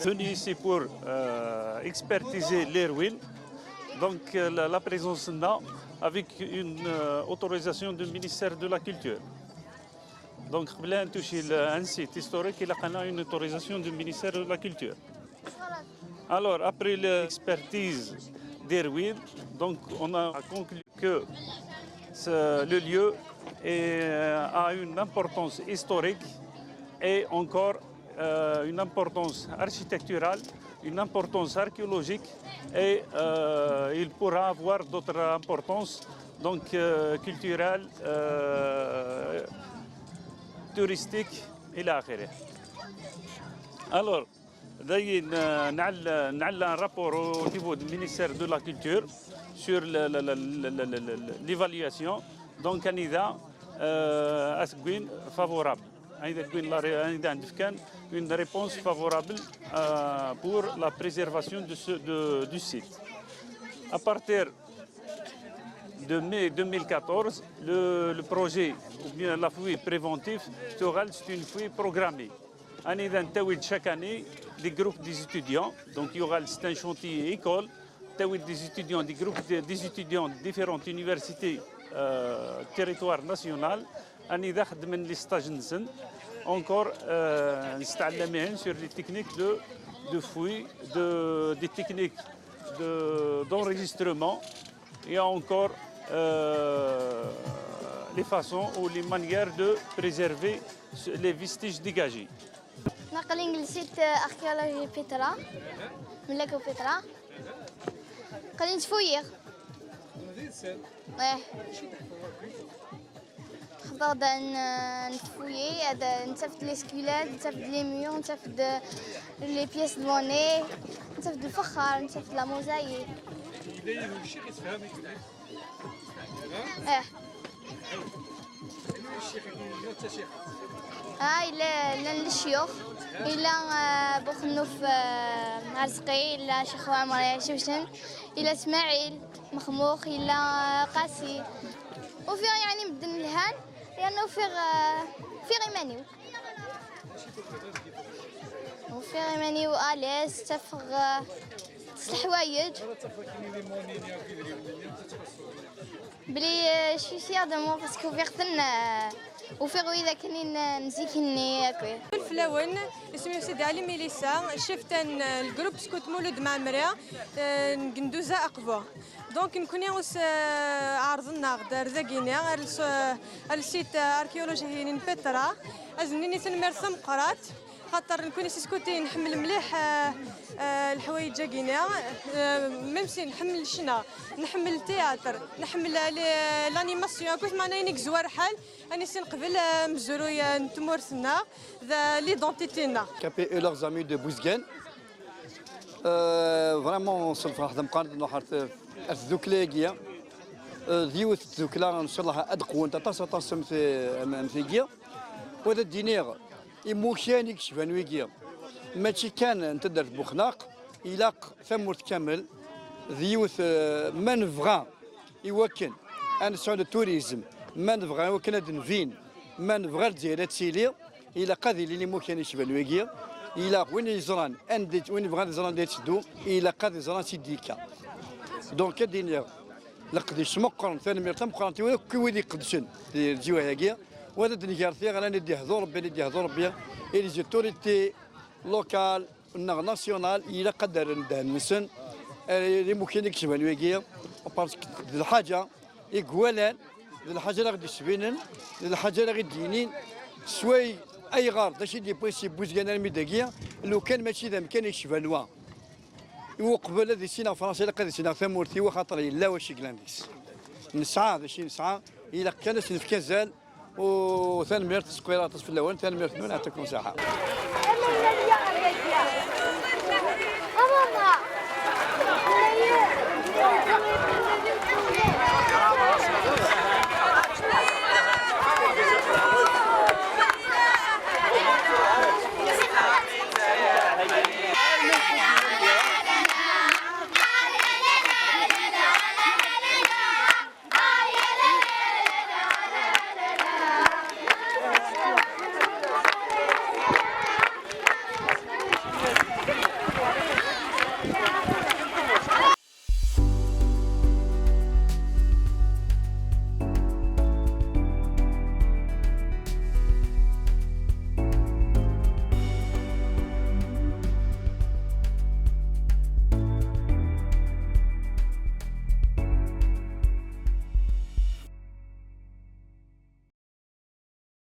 Venu ici pour expertiser les ruines. Donc la présence là avec une autorisation du ministère de la Culture. Donc قبل toucher un site historique, il a une autorisation du ministère de la Culture. Alors après l'expertise des ruines, donc on a conclu que le lieu a une importance historique et encore une importance architecturale, une importance archéologique et il pourra avoir d'autres importances donc culturelles, touristiques et l'آخره. Alors, on a un rapport au niveau du ministère de la Culture sur l'évaluation. Donc, on a favorable. Une réponse favorable pour la préservation du site. À partir de mai 2014, le projet, ou bien la fouille préventive, c'est une fouille programmée. Chaque année, des groupes des étudiants, donc il y aura un chantier école, des étudiants, des groupes des étudiants de différentes universités, territoire national, les stages encore sur les techniques de fouille, des techniques d'enregistrement et encore les façons ou les manières de préserver les vestiges dégagés. ناقلين لسيت أركيولوجي بيترا ملكو بيترا قاعدين تفويغ خبر نتفويي هذا نتفد لي سكيلات نتفد لي ميون نتفد لي بياس دو موني نتفد الفخار نتفد لا موزايك إلا للشيوخ إلا بوخنوف عرزقي إلا شيخ عمر شوشن إلا إسماعيل مخموخ إلا قاسي وفي يعني مدن الهان لأنه في غيمانيو وفي غيمانيو أليس تفغ الحوايج بلي شي فيغ دو مون باسكو فيغتن وفيغ إذا كنين نزيكني هكا الفلاون اسمي سيدي علي ميليسا شفت الجروب سكوت مولود مع مريا ندوزا أقفو دونك نكون يوس عرضنا غدا رزاقينا السيت أركيولوجي هينين بترا أزنيني تنمرسم قرات خاطر نكون سكوتي نحمل مليح الحوايج جاكينا ميمسي نحمل الشنا نحمل التياتر نحمل لانيماسيون كنت معنا ينك زوار حال اني سنقبل مزرويا نتمورسنا ذا ليدونتيتينا كابي اي لوغ زامي دو بوزغان فريمون صرف واحد مقارنه نحرت الذوكلاكيه ديوت الذوكلا ان شاء الله ادقوا انت تصم في جيا وهذا الدينير يموشانيك شفانويكيا ماشي كان نتدرت بوخناق يلاق ثمورت كامل ذيوث ما نبغى يوكن انا سعود التوريزم ما نبغى يوكن هاد نفين ما نبغى الجزائر تسيلي الى قاضي اللي ممكن يشفانويكيا الى وين يزران انديت وين بغا يزران ديت شدو الى قاضي يزران سيديكا دونك الدنيا لقد شمقرن ثاني مرتم قرنتي ولا كويدي قدشن الجواهاكيا وهذا دنيارتي غالا ندي هضور بي ندي هضور بي اي لي زوتوريتي لوكال ناسيونال الى قدر ندهن نسن اللي ممكن يكشفوا الويكيا باسكو الحاجه يقولان الحاجه اللي غادي تشبينن الحاجه اللي غادي دينين سوي اي غار داش يدي بويسي بوزكانا الميداكيا لو كان ماشي ذا مكان يكشف الوا وقبل هذه السنه فرنسا اللي قد سنه ثمورتي وخاطر لا واش كلانديس نسعى ذا شي نسعى الى كانت في كازال وثاني مرت سكويرات في الاول ثاني مرت من عطيكم ساحه